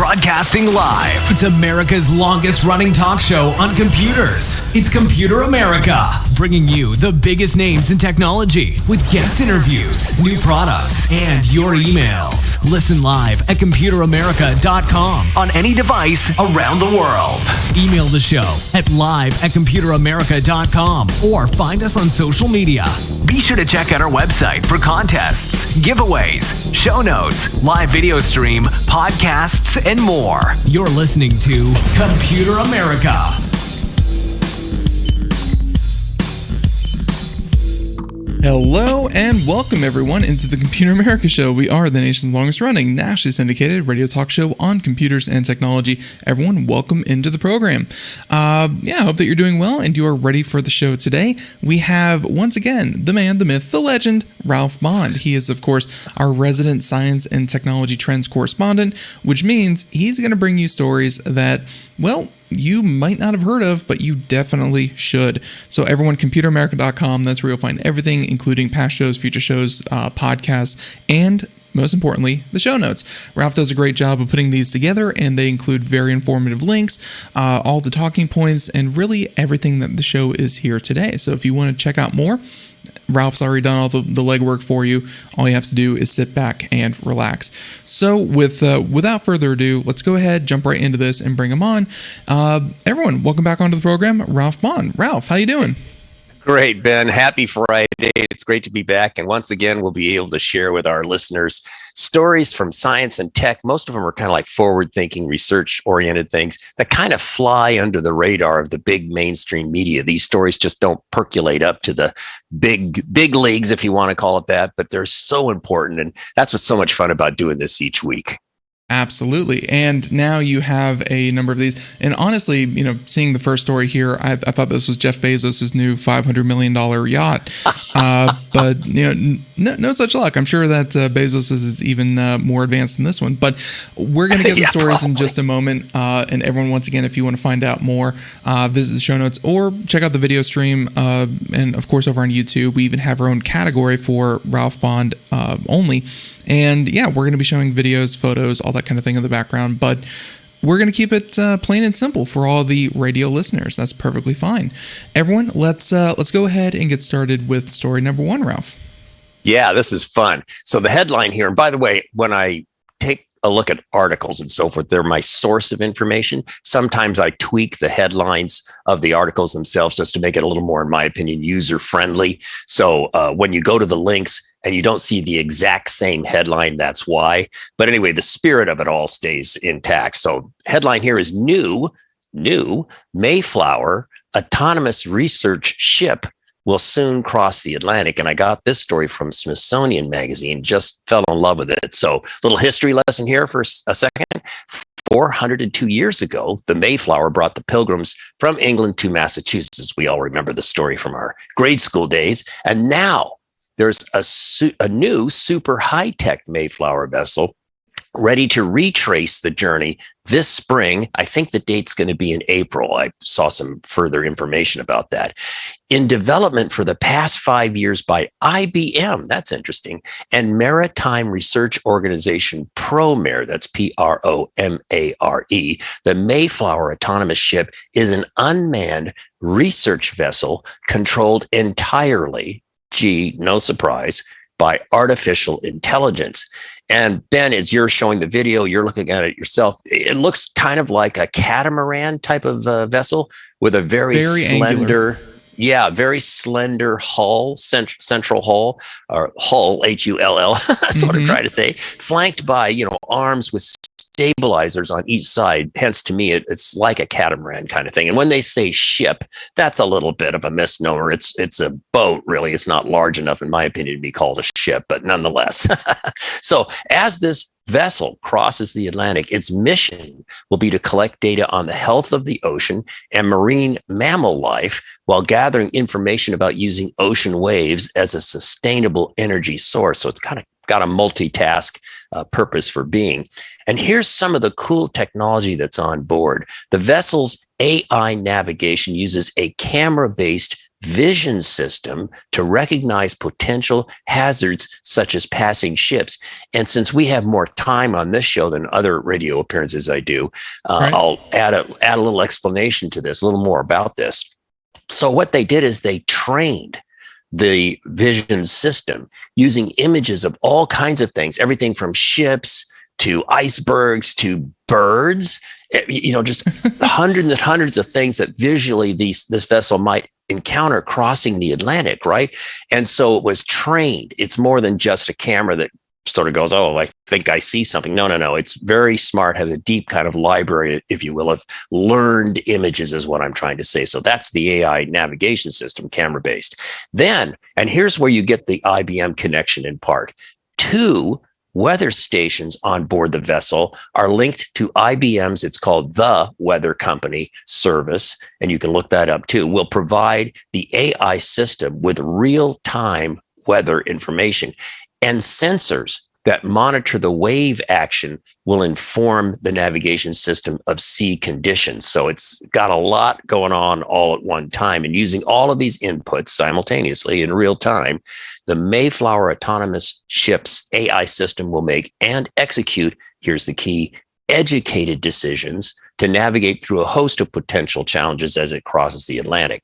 Broadcasting live. It's America's longest running talk show on computers. It's Computer America, bringing you the biggest names in technology with guest interviews, new products, and your emails. Listen live at computeramerica.com on any device around the world. Email the show at live@computeramerica.com or find us on social media. Be sure to check out our website for contests, giveaways, show notes, live video stream, podcasts, and more. You're listening to Computer America. Hello and welcome everyone into the Computer America Show. We are the nation's longest running, nationally syndicated radio talk show on computers and technology. Everyone, welcome into the program. I hope that you're doing well and you are ready for the show today. We have, once again, the man, the myth, the legend, Ralph Bond. He is, of course, our resident science and technology trends correspondent, which means he's going to bring you stories that, well, you might not have heard of, but you definitely should. So everyone, computeramerica.com, that's where you'll find everything, including past shows, future shows, podcasts, and most importantly, the show notes. Ralph does a great job of putting these together, and they include very informative links, all the talking points, and really everything that the show is here today. So if you want to check out more, Ralph's already done all the legwork for you. All you have to do is sit back and relax. So without further ado, let's go ahead, jump right into this, and bring him on. Everyone, welcome back onto the program, Ralph Bond. Ralph, how you doing? Great, Ben. Happy Friday. It's great to be back. And once again, we'll be able to share with our listeners stories from science and tech. Most of them are kind of like forward-thinking, research-oriented things that kind of fly under the radar of the big mainstream media. These stories just don't percolate up to the big leagues, if you want to call it that, but they're so important. And that's what's so much fun about doing this each week. Absolutely. And now you have a number of these. And honestly, seeing the first story here, I thought this was Jeff Bezos' new $500 million yacht. But, no such luck. I'm sure that Bezos is even more advanced than this one. But we're going to get the stories in just a moment. And everyone, once again, if you want to find out more, visit the show notes or check out the video stream. And, of course, over on YouTube, we even have our own category for Ralph Bond only. And, we're going to be showing videos, photos, all that kind of thing in the background, but we're going to keep it plain and simple for all the radio listeners. That's perfectly fine. Everyone, let's go ahead and get started with story number one, Ralph. Yeah, this is fun. So the headline here, and by the way, when I take a look at articles and so forth, they're my source of information. Sometimes I tweak the headlines of the articles themselves just to make it a little more, in my opinion, user-friendly. So when you go to the links and you don't see the exact same headline, that's why. But anyway, the spirit of it all stays intact. So headline here is new Mayflower autonomous research ship will soon cross the Atlantic. And I got this story from Smithsonian Magazine, just fell in love with it. So little history lesson here for a second. 402 years ago, the Mayflower brought the Pilgrims from England to Massachusetts. We all remember the story from our grade school days. And now there's a new super high-tech Mayflower vessel ready to retrace the journey this spring. I think the date's going to be in April. I saw some further information about that. In development for the past 5 years by IBM, that's interesting, and maritime research organization ProMare, that's Promare, the Mayflower autonomous ship is an unmanned research vessel controlled entirely, no surprise, by artificial intelligence. And Ben, as you're showing the video, you're looking at it yourself. It looks kind of like a catamaran type of vessel with a very slender, angular. Very slender hull, central hull, or hull, Hull. That's what I'm trying to say. Flanked by, arms with stabilizers on each side. Hence, to me, it's like a catamaran kind of thing. And when they say ship, that's a little bit of a misnomer. It's a boat, really. It's not large enough, in my opinion, to be called a ship, but nonetheless. So as this vessel crosses the Atlantic, its mission will be to collect data on the health of the ocean and marine mammal life while gathering information about using ocean waves as a sustainable energy source. So it's kind of got a multitask purpose for being. And here's some of the cool technology that's on board. The vessel's AI navigation uses a camera-based vision system to recognize potential hazards such as passing ships. And since we have more time on this show than other radio appearances I do, Right. I'll add a little explanation to this, a little more about this. So what they did is they trained the vision system using images of all kinds of things, everything from ships to icebergs to birds, just hundreds and hundreds of things that visually this vessel might encounter crossing the Atlantic, right? And so it was trained. It's more than just a camera that sort of goes, oh, I think I see something. No. It's very smart, has a deep kind of library, if you will, of learned images is what I'm trying to say. So that's the AI navigation system, camera-based. Then, and here's where you get the IBM connection in part. 2 weather stations on board the vessel are linked to IBM's, it's called the Weather Company service, and you can look that up too, will provide the AI system with real-time weather information. And sensors that monitor the wave action will inform the navigation system of sea conditions. So it's got a lot going on all at one time. And using all of these inputs simultaneously in real time, the Mayflower autonomous ship's AI system will make and execute, here's the key, educated decisions to navigate through a host of potential challenges as it crosses the Atlantic.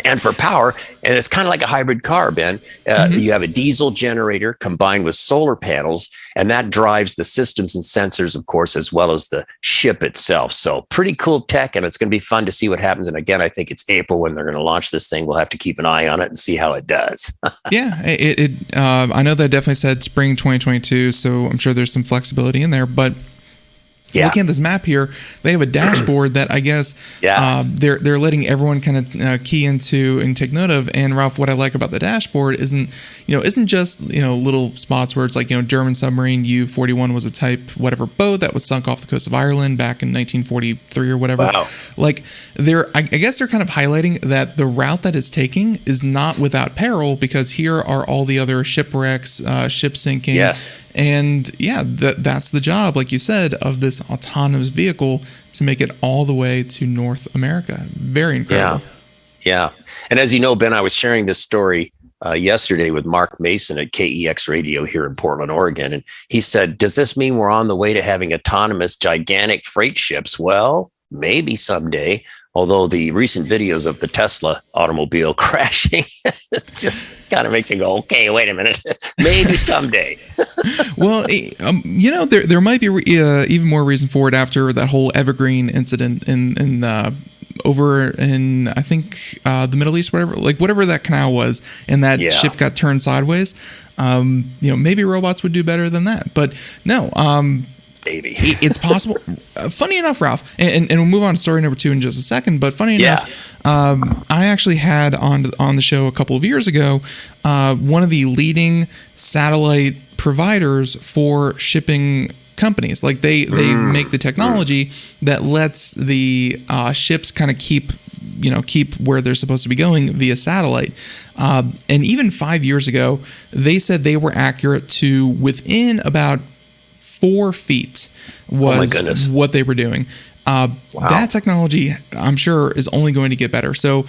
And for power, and it's kind of like a hybrid car, Ben, you have a diesel generator combined with solar panels, and that drives the systems and sensors, of course, as well as the ship itself. So pretty cool tech, and it's going to be fun to see what happens. And again, I think it's April when they're going to launch this thing. We'll have to keep an eye on it and see how it does. Yeah, I know that definitely said spring 2022, so I'm sure there's some flexibility in there, but looking at this map here, they have a dashboard that I guess they're letting everyone kind of key into and take note of. And Ralph, what I like about the dashboard isn't just little spots where it's like German submarine U-41 was a type whatever boat that was sunk off the coast of Ireland back in 1943 or whatever. Wow. Like I guess they're kind of highlighting that the route that it's taking is not without peril, because here are all the other shipwrecks, ship sinking. Yes. And that's the job, like you said, of this autonomous vehicle to make it all the way to North America. Very incredible. Yeah. And as you know, Ben, I was sharing this story yesterday with Mark Mason at KEX Radio here in Portland, Oregon. And he said, does this mean we're on the way to having autonomous gigantic freight ships? Well, maybe someday. Although the recent videos of the Tesla automobile crashing just kind of makes you go, okay, wait a minute, maybe someday. Well, there might be even more reason for it after that whole Evergreen incident in over in I think the Middle East, whatever that canal was, and that ship got turned sideways. Maybe robots would do better than that, but no. Maybe. It's possible. Funny enough, Ralph, and we'll move on to story number 2 in just a second, but funny enough, I actually had on the show a couple of years ago one of the leading satellite providers for shipping companies. Like they make the technology that lets the ships kind of keep where they're supposed to be going via satellite. And even 5 years ago, they said they were accurate to within about 4 feet was what they were doing. That technology, I'm sure, is only going to get better. So,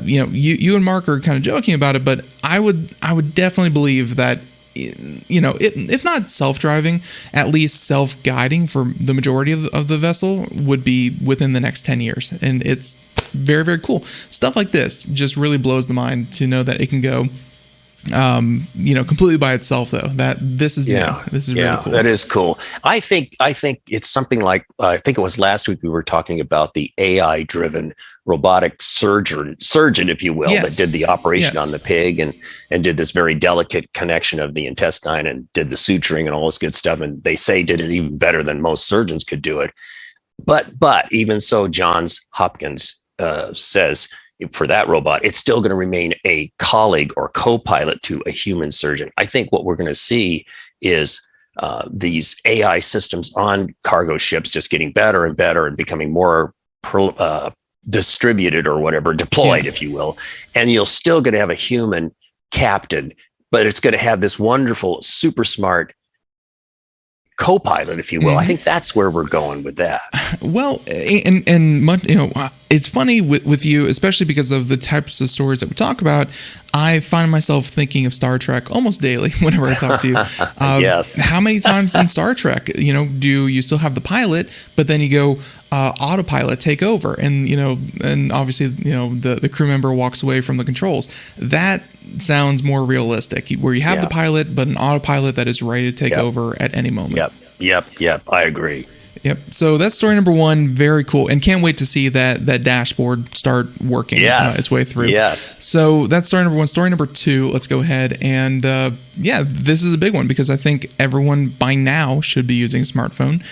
you and Mark are kind of joking about it, but I would definitely believe that, if not self-driving, at least self-guiding for the majority of the vessel would be within the next 10 years. And it's very, very cool. Stuff like this just really blows the mind to know that it can go completely by itself, though. That this is new. This is really cool. That is cool. I think it's something like I think it was last week we were talking about the AI driven robotic surgeon, if you will, that did the operation on the pig and did this very delicate connection of the intestine and did the suturing and all this good stuff. And they say did it even better than most surgeons could do it. But even so, Johns Hopkins says, for that robot, it's still going to remain a colleague or co-pilot to a human surgeon. I think what we're going to see is these AI systems on cargo ships just getting better and better and becoming more distributed or whatever, deployed, if you will. And you're still going to have a human captain, but it's going to have this wonderful, super smart co-pilot, if you will. I think that's where we're going with that. Well, it's funny with you, especially because of the types of stories that we talk about. I find myself thinking of Star Trek almost daily whenever I talk to you. Yes. How many times in Star Trek, do you still have the pilot, but then you go autopilot take over, and and obviously the crew member walks away from the controls. That sounds more realistic, where you have the pilot, but an autopilot that is ready to take over at any moment. Yep. I agree. Yep. So that's story number one. Very cool. And can't wait to see that dashboard start working its way through. Yes. So that's story number one. Story number two, let's go ahead. And this is a big one because I think everyone by now should be using a smartphone.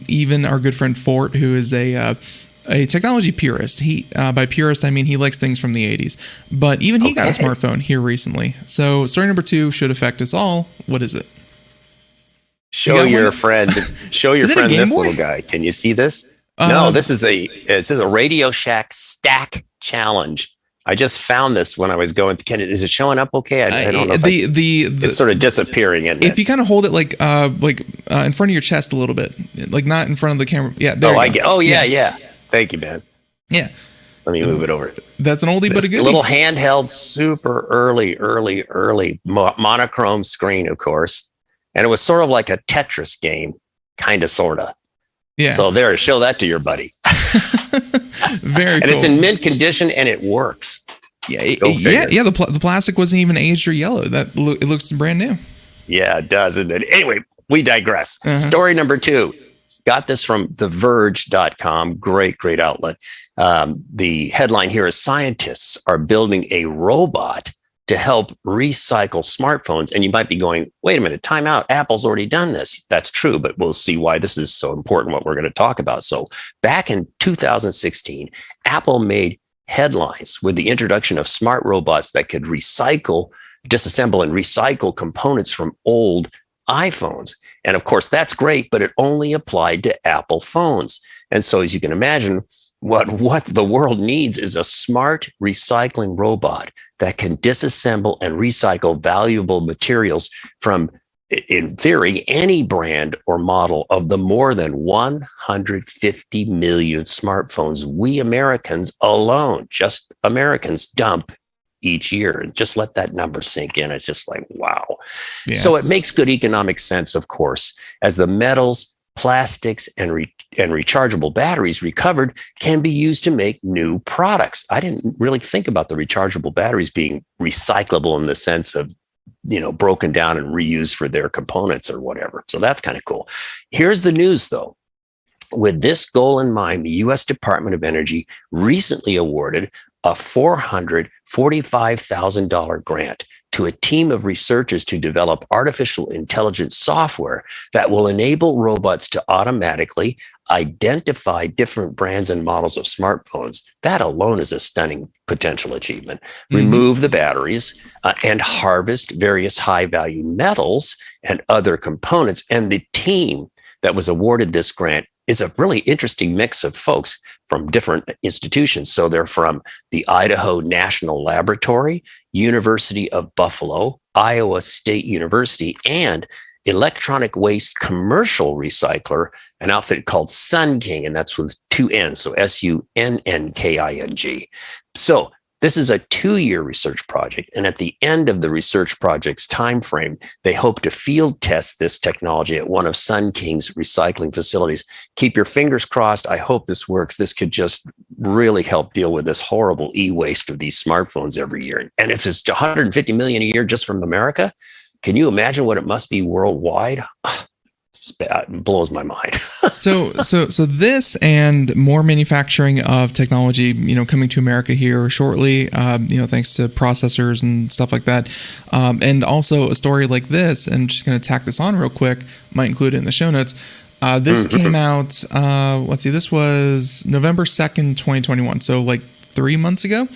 Even our good friend Fort, who is a technology purist. By purist, I mean he likes things from the 80s. But even he got a smartphone here recently. So story number two should affect us all. What is it? Show your friend this little guy. Can you see this? No, this is a Radio Shack stack challenge. I just found this when I was going. Is it showing up okay? I don't know. It's sort of disappearing. If you kind of hold it like in front of your chest a little bit, like not in front of the camera. Yeah. There you go. Yeah. Thank you, man. Yeah. Let me move it over. That's an oldie but a goodie. Little handheld, super early monochrome screen, of course. And it was sort of like a Tetris game, kind of, sort of. Yeah. So there, show that to your buddy. Very and cool. It's in mint condition and it works. Yeah. The plastic wasn't even aged or yellow. It looks brand new. Yeah, it does. Anyway, we digress. Story number two. Got this from TheVerge.com. Great outlet. The headline here is scientists are building a robot to help recycle smartphones. And you might be going, wait a minute, time out. Apple's already done this. That's true, but we'll see why this is so important, what we're going to talk about. So back in 2016, Apple made headlines with the introduction of smart robots that could disassemble and recycle components from old iPhones. And of course, that's great, but it only applied to Apple phones. And so as you can imagine, what the world needs is a smart recycling robot that can disassemble and recycle valuable materials from, in theory, any brand or model of the more than 150 million smartphones we Americans alone, just Americans, dump each year. And just let that number sink in. It's just like, wow. Yeah. So it makes good economic sense, of course, as the metals, plastics, and rechargeable batteries recovered can be used to make new products. I didn't really think about the rechargeable batteries being recyclable in the sense of, broken down and reused for their components or whatever. So that's kind of cool. Here's the news, though. With this goal in mind, the U.S. Department of Energy recently awarded a $445,000 grant to a team of researchers to develop artificial intelligence software that will enable robots to automatically identify different brands and models of smartphones. That alone is a stunning potential achievement. Remove the batteries and harvest various high-value metals and other components. And the team that was awarded this grant is a really interesting mix of folks from different institutions. So they're from the Idaho National Laboratory, University of Buffalo, Iowa State University, and electronic waste commercial recycler, an outfit called Sun King, and that's with two N's, so SUNNKING. So this is a 2-year research project, and at the end of the research project's timeframe, they hope to field test this technology at one of Sun King's recycling facilities. Keep your fingers crossed. I hope this works. This could just really help deal with this horrible e-waste of these smartphones every year. And if it's 150 million a year just from America, can you imagine what it must be worldwide? It blows my mind. So this and more manufacturing of technology, coming to America here shortly, thanks to processors and stuff like that. And also a story like this, and just going to tack this on real quick, might include it in the show notes. This came out, this was November 2nd, 2021. So like 3 months ago.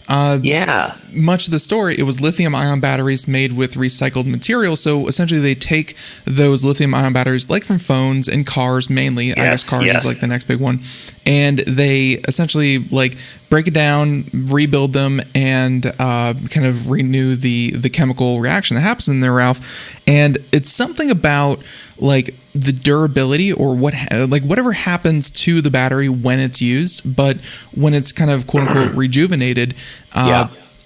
Yeah. Much of the story, it was lithium-ion batteries made with recycled material. So essentially, they take those lithium-ion batteries, like from phones and cars mainly. I guess cars is like the next big one, and they essentially like break it down, rebuild them, and kind of renew the chemical reaction that happens in there, Ralph. And it's something about like the durability or whatever happens to the battery when it's used, but when it's kind of quote unquote rejuvenated,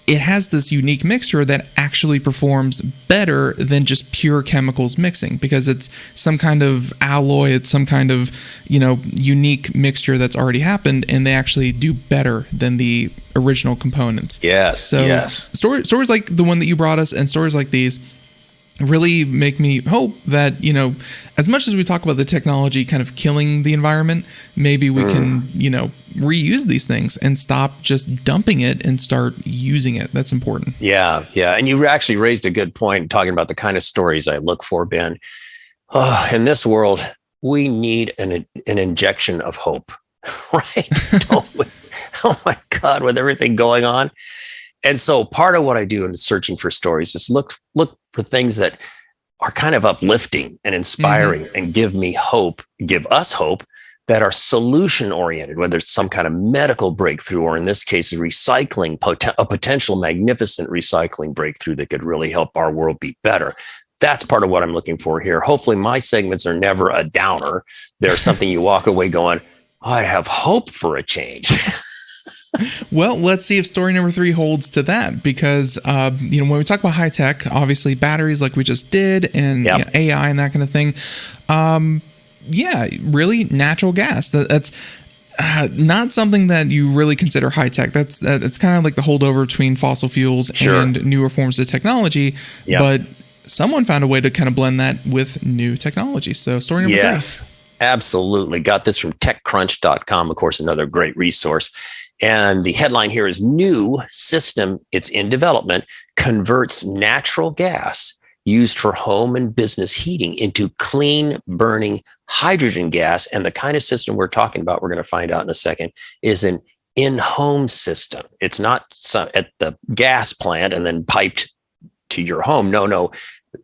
it has this unique mixture that actually performs better than just pure chemicals mixing, because it's some kind of alloy, it's some kind of, unique mixture that's already happened, and they actually do better than the original components. Yes. So yes. Stories like the one that you brought us and stories like these really make me hope that, as much as we talk about the technology kind of killing the environment, maybe we can, reuse these things and stop just dumping it and start using it. That's important. Yeah. Yeah. And you actually raised a good point talking about the kind of stories I look for, Ben. Oh, in this world, we need an injection of hope, right? Don't we? Oh my God, with everything going on. And so part of what I do in searching for stories is look for things that are kind of uplifting and inspiring and give us hope, that are solution oriented, whether it's some kind of medical breakthrough, or in this case, a potential magnificent recycling breakthrough that could really help our world be better. That's part of what I'm looking for here. Hopefully my segments are never a downer. They're something you walk away going, I have hope for a change. Well, let's see if story number 3 holds to that, because, when we talk about high tech, obviously batteries like we just did, and AI and that kind of thing. Really natural gas. That's not something that you really consider high tech. It's kind of like the holdover between fossil fuels and newer forms of technology. Yep. But someone found a way to kind of blend that with new technology. So story number 3. Absolutely. Got this from techcrunch.com, of course, another great resource. And the headline here is new system, it's in development, converts natural gas used for home and business heating into clean burning hydrogen gas. And the kind of system we're talking about, we're going to find out in a second, is an in-home system. It's not at the gas plant and then piped to your home. No.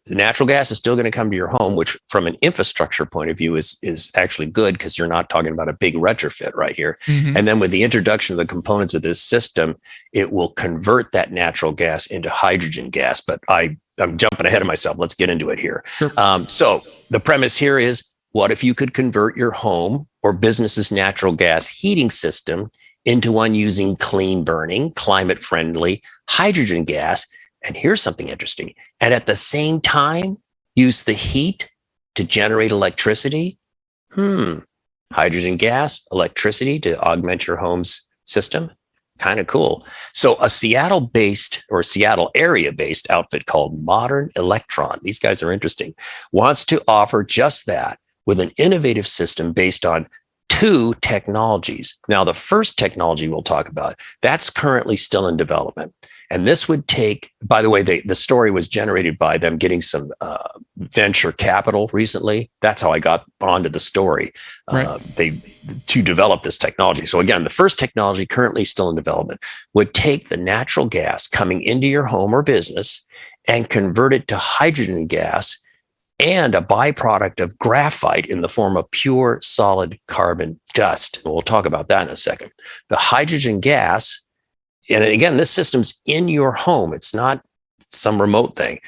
The natural gas is still going to come to your home, which from an infrastructure point of view is actually good, because you're not talking about a big retrofit right here. And then with the introduction of the components of this system, it will convert that natural gas into hydrogen gas. But I'm jumping ahead of myself. Let's get into it here. Sure. So the premise here is, what if you could convert your home or business's natural gas heating system into one using clean burning, climate friendly hydrogen gas? And here's something interesting. And at the same time, use the heat to generate electricity. Hydrogen gas, electricity to augment your home's system. Kind of cool. So a Seattle area-based outfit called Modern Electron, these guys are interesting, wants to offer just that with an innovative system based on 2 technologies. Now, the first technology we'll talk about, that's currently still in development. And this would take, by the way, the story was generated by them getting some venture capital recently. That's how I got onto the story. To develop this technology. So again, the first technology currently still in development would take the natural gas coming into your home or business and convert it to hydrogen gas and a byproduct of graphite in the form of pure solid carbon dust. And we'll talk about that in a second. The hydrogen gas, and again, this system's in your home. It's not some remote thing.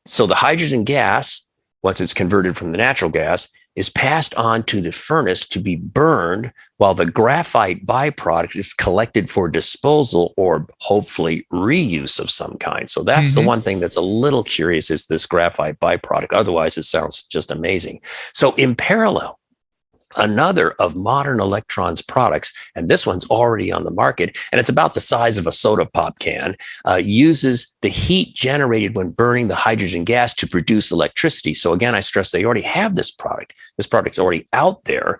So the hydrogen gas, once it's converted from the natural gas, is passed on to the furnace to be burned, while the graphite byproduct is collected for disposal or hopefully reuse of some kind. So that's the one thing that's a little curious, is this graphite byproduct. Otherwise, it sounds just amazing. So in parallel, another of Modern Electron's products, and this one's already on the market, and it's about the size of a soda pop can, uses the heat generated when burning the hydrogen gas to produce electricity. So again, I stress they already have this product. This product's already out there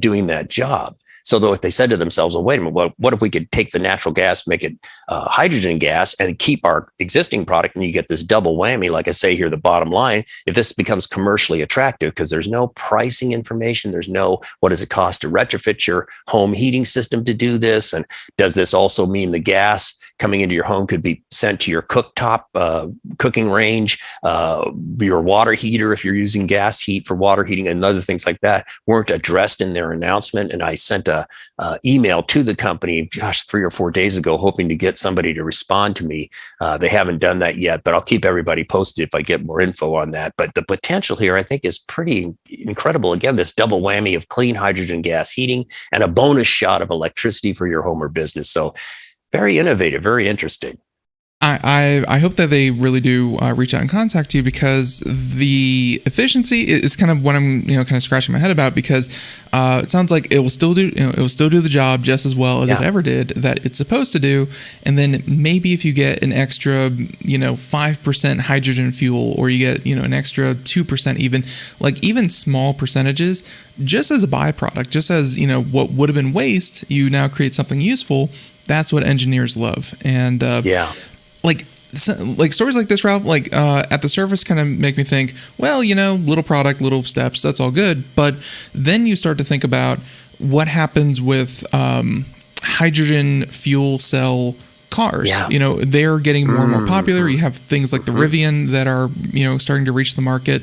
doing that job. So though if they said to themselves, well, wait a minute, what if we could take the natural gas, make it hydrogen gas, and keep our existing product, and you get this double whammy, like I say here, the bottom line, if this becomes commercially attractive, because there's no pricing information, there's no, what does it cost to retrofit your home heating system to do this? And does this also mean the gas coming into your home could be sent to your cooktop, cooking range, your water heater, if you're using gas heat for water heating and other things like that, weren't addressed in their announcement. And I sent a email to the company, 3 or 4 days ago, hoping to get somebody to respond to me. They haven't done that yet, but I'll keep everybody posted if I get more info on that. But the potential here, I think, is pretty incredible. Again, this double whammy of clean hydrogen gas heating and a bonus shot of electricity for your home or business. So very innovative, very interesting. I hope that they really do reach out and contact you, because the efficiency is kind of what I'm kind of scratching my head about, because it sounds like it will still do the job just as well as it ever did that it's supposed to do. And then maybe if you get an extra 5% hydrogen fuel, or you get an extra 2%, even small percentages, just as a byproduct, just as what would have been waste, you now create something useful. That's what engineers love. And like stories like this, Ralph, at the surface kind of make me think, well, little product, little steps, that's all good. But then you start to think about what happens with hydrogen fuel cell cars. Yeah. They're getting more and more popular. You have things like the Rivian that are, starting to reach the market.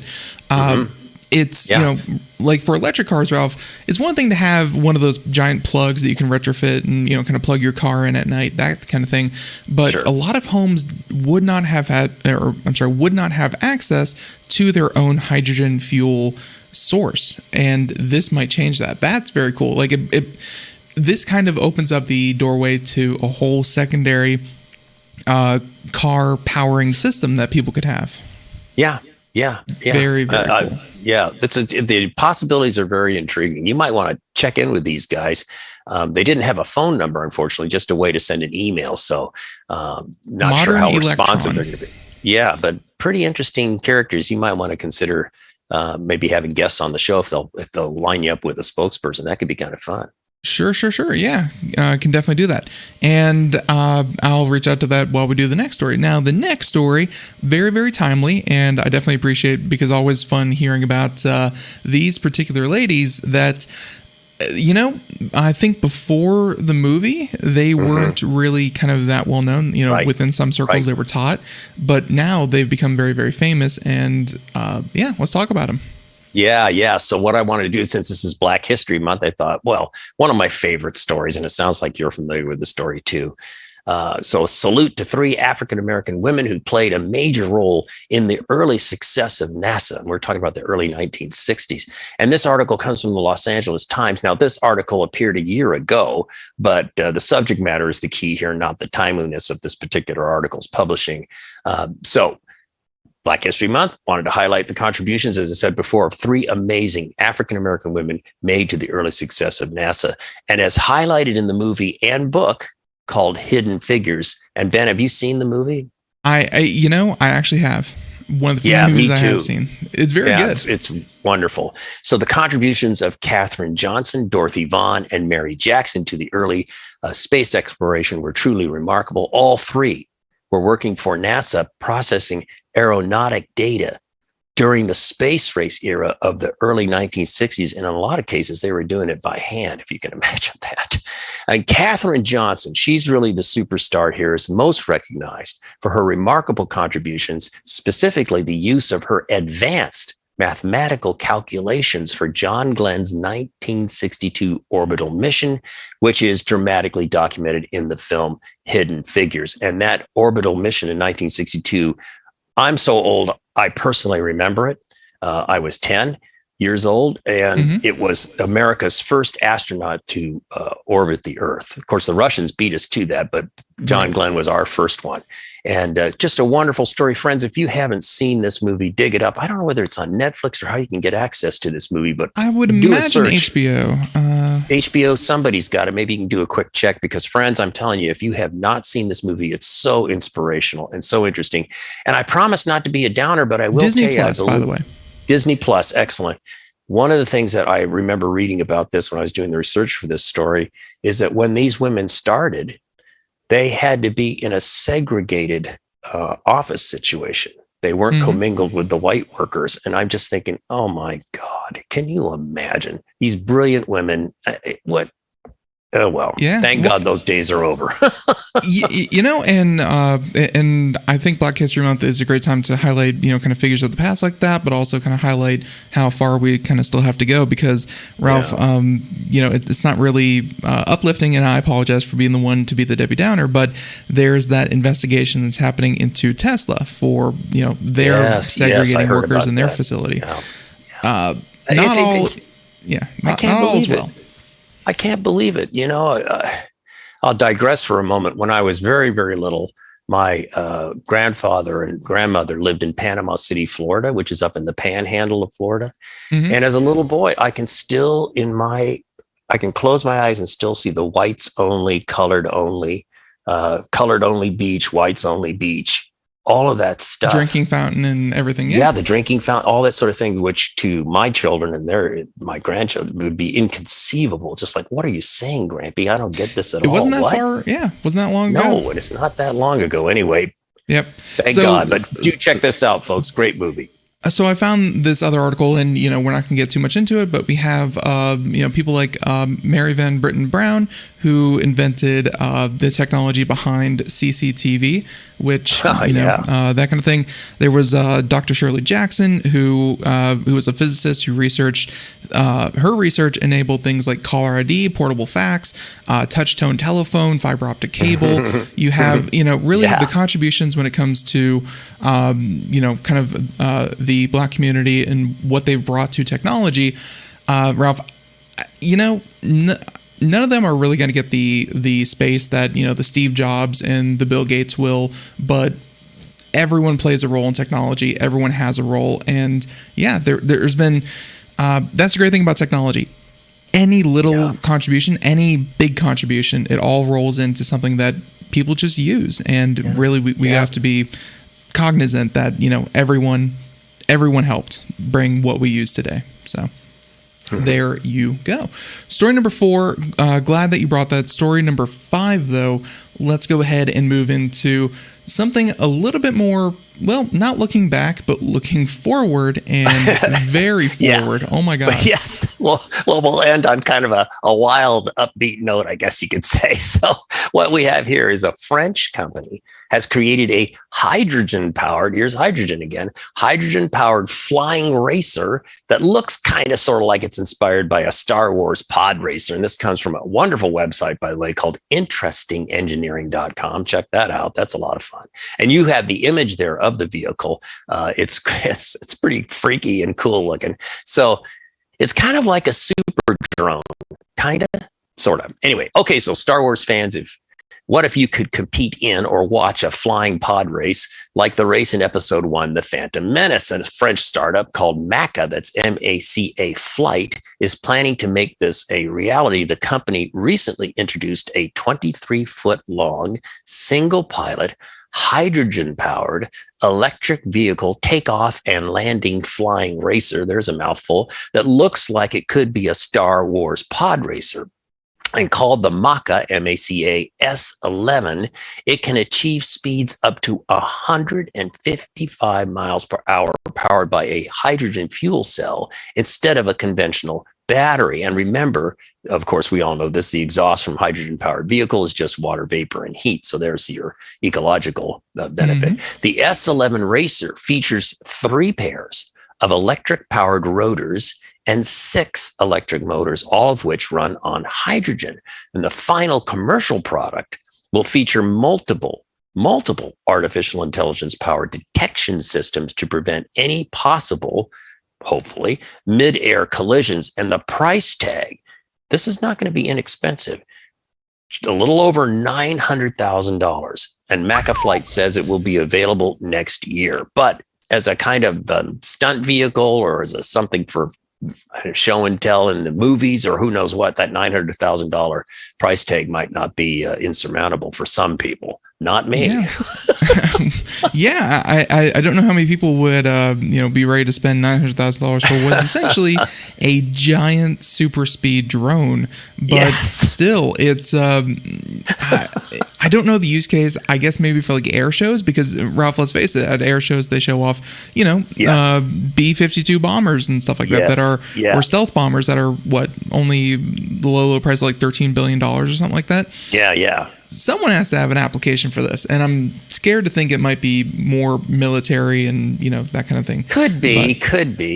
It's, for electric cars, Ralph, it's one thing to have one of those giant plugs that you can retrofit and, kind of plug your car in at night, that kind of thing. But a lot of homes would not have access to their own hydrogen fuel source. And this might change that. That's very cool. This kind of opens up the doorway to a whole secondary car powering system that people could have. Yeah. Very, very cool. The possibilities are very intriguing. You might want to check in with these guys. They didn't have a phone number, unfortunately, just a way to send an email. So not sure how responsive they're going to be. Yeah, but pretty interesting characters. You might want to consider maybe having guests on the show if they'll line you up with a spokesperson. That could be kind of fun. Sure. Yeah, can definitely do that. And I'll reach out to that while we do the next story. Now, the next story, very, very timely, and I definitely appreciate, because always fun hearing about these particular ladies that, I think before the movie, they weren't really kind of that well known, within some circles they were taught, but now they've become very, very famous, and let's talk about them. Yeah. So what I wanted to do, since this is Black History Month, I thought, well, one of my favorite stories, and it sounds like you're familiar with the story too. So salute to 3 African-American women who played a major role in the early success of NASA. And we're talking about the early 1960s. And this article comes from the Los Angeles Times. Now, this article appeared a year ago, but the subject matter is the key here, not the timeliness of this particular article's publishing. So Black History Month wanted to highlight the contributions, as I said before, of 3 amazing African-American women made to the early success of NASA. And as highlighted in the movie and book called Hidden Figures. And Ben, have you seen the movie? I actually have. One of the few movies I have seen. It's very good. It's wonderful. So the contributions of Katherine Johnson, Dorothy Vaughan, and Mary Jackson to the early space exploration were truly remarkable. All 3 were working for NASA, processing aeronautic data during the space race era of the early 1960s. And in a lot of cases, they were doing it by hand, if you can imagine that. And Katherine Johnson, she's really the superstar here, is most recognized for her remarkable contributions, specifically the use of her advanced mathematical calculations for John Glenn's 1962 orbital mission, which is dramatically documented in the film Hidden Figures. And that orbital mission in 1962, I'm so old, I personally remember it. I was 10 years old, and it was America's first astronaut to orbit the Earth. Of course, the Russians beat us to that, but John Glenn was our first one. And just a wonderful story. Friends, if you haven't seen this movie, dig it up. I don't know whether it's on Netflix or how you can get access to this movie, but I would imagine HBO. HBO, somebody's got it. Maybe you can do a quick check, because friends, I'm telling you, if you have not seen this movie, it's so inspirational and so interesting. And I promise not to be a downer, but I will Disney tell you. Plus, by the way. Disney Plus, excellent. One of the things that I remember reading about this when I was doing the research for this story is that when these women started, they had to be in a segregated office situation. They weren't commingled with the white workers. And I'm just thinking, oh my God, can you imagine these brilliant women? What Oh, well, Yeah. thank God those days are over. And I think Black History Month is a great time to highlight, kind of figures of the past like that, but also kind of highlight how far we kind of still have to go because, Ralph, it's not really uplifting, and I apologize for being the one to be the Debbie Downer, but there's that investigation that's happening into Tesla for, their segregating workers in their facility. Yeah. Not all is well. I can't believe it. I'll digress for a moment. When I was very, very little, my grandfather and grandmother lived in Panama City, Florida, which is up in the panhandle of Florida. Mm-hmm. And as a little boy, I can close my eyes and still see the whites only, colored only beach, whites only beach. All of that stuff. Drinking fountain and everything. Yeah, the drinking fountain, all that sort of thing, which to my children and my grandchildren would be inconceivable. Just like, what are you saying, Grampy? I don't get this at all. It wasn't that far. Yeah, wasn't that long ago. No, and it's not that long ago anyway. Yep. Thank God. But do check this out, folks. Great movie. So I found this other article, and we're not going to get too much into it, but we have people like Mary Van Brittan Brown, who invented the technology behind CCTV, which that kind of thing. There was Dr. Shirley Jackson, who was a physicist who researched. Her research enabled things like caller ID, portable fax, touch tone telephone, fiber optic cable. You have the contributions when it comes to the Black community and what they've brought to technology. Ralph, none of them are really going to get the space that the Steve Jobs and the Bill Gates will, but everyone plays a role in technology. Everyone has a role, and there's been that's the great thing about technology. Any little contribution, any big contribution, it all rolls into something that people just use, and really we have to be cognizant that everyone helped bring what we use today. So there you go. Story number 4, glad that you brought that. Story number 5, though, let's go ahead and move into something a little bit more, not looking back, but looking forward, and very forward. Oh my God. Yes. Well, we'll end on kind of a wild, upbeat note, I guess you could say. So what we have here is a French company has created a hydrogen-powered, here's hydrogen again, hydrogen-powered flying racer that looks kind of sort of like it's inspired by a Star Wars pod racer. And this comes from a wonderful website, by the way, called interestingengineering.com. Check that out. That's a lot of fun. And you have the image there of the vehicle. It's pretty freaky and cool looking. So it's kind of like a super drone, kind of, sort of. Anyway, okay, so Star Wars fans, what if you could compete in or watch a flying pod race like the race in episode 1, The Phantom Menace? And a French startup called MACA, that's MACA Flight, is planning to make this a reality. The company recently introduced a 23-foot long, single pilot, hydrogen-powered electric vehicle takeoff and landing flying racer. There's a mouthful that looks like it could be a Star Wars pod racer. And called the MACA, MACA S11, it can achieve speeds up to 155 miles per hour, powered by a hydrogen fuel cell instead of a conventional battery. And remember, of course, we all know this, the exhaust from hydrogen-powered vehicle is just water vapor and heat. So there's your ecological benefit. Mm-hmm. The S11 Racer features 3 pairs of electric-powered rotors and 6 electric motors, all of which run on hydrogen. And the final commercial product will feature multiple artificial intelligence-powered detection systems to prevent any possible, hopefully, mid-air collisions. And the price tag, this is not going to be inexpensive, a little over $900,000. And MACA Flight says it will be available next year. But as a kind of stunt vehicle, or as something for show and tell in the movies, or who knows what, that $900,000 price tag might not be insurmountable for some people. Not me. Yeah. Yeah, I don't know how many people would be ready to spend $900,000 for what is essentially a giant super speed drone, but still, it's I don't know the use case. I guess maybe for like air shows, because Ralph, let's face it, at air shows they show off B-52 bombers and stuff like that are or stealth bombers that are only the low price of like $13 billion or something like that. Yeah. Someone has to have an application for this, and I'm scared to think it might be more military and that kind of thing. Could be,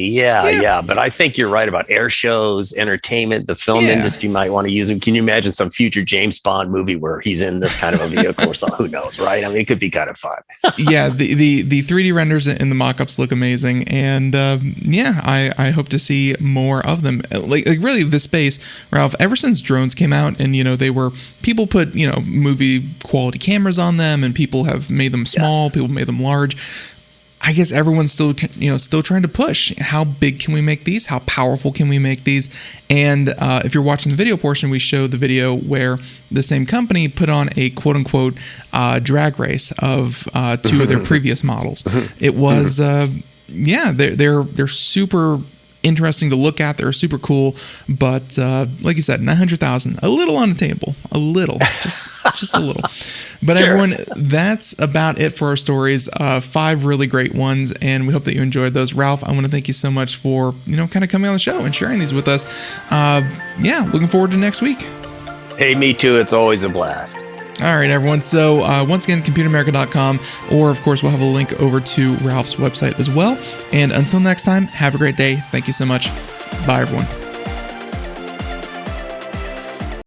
yeah. But I think you're right about air shows, entertainment, the film industry might want to use them. Can you imagine some future James Bond movie where he's in this kind of a vehicle or something? Who knows, right? I mean, it could be kind of fun. Yeah, the 3D renders in the mock-ups look amazing, and I hope to see more of them. Like really, this space, Ralph. Ever since drones came out, and people put movie quality cameras on them, and people have made them small, people made them large. I guess everyone's still trying to push. How big can we make these? How powerful can we make these? And if you're watching the video portion, we showed the video where the same company put on a quote unquote drag race of two of their previous models. It was they're super interesting to look at. They're super cool, but like you said, 900,000, a little unattainable, just a little. But everyone, that's about it for our stories. 5 really great ones, and we hope that you enjoyed those. Ralph, I want to thank you so much for kind of coming on the show and sharing these with us. Looking forward to next week. Hey, me too. It's always a blast. All right, everyone. So once again, computeramerica.com, or of course, we'll have a link over to Ralph's website as well. And until next time, have a great day. Thank you so much. Bye, everyone.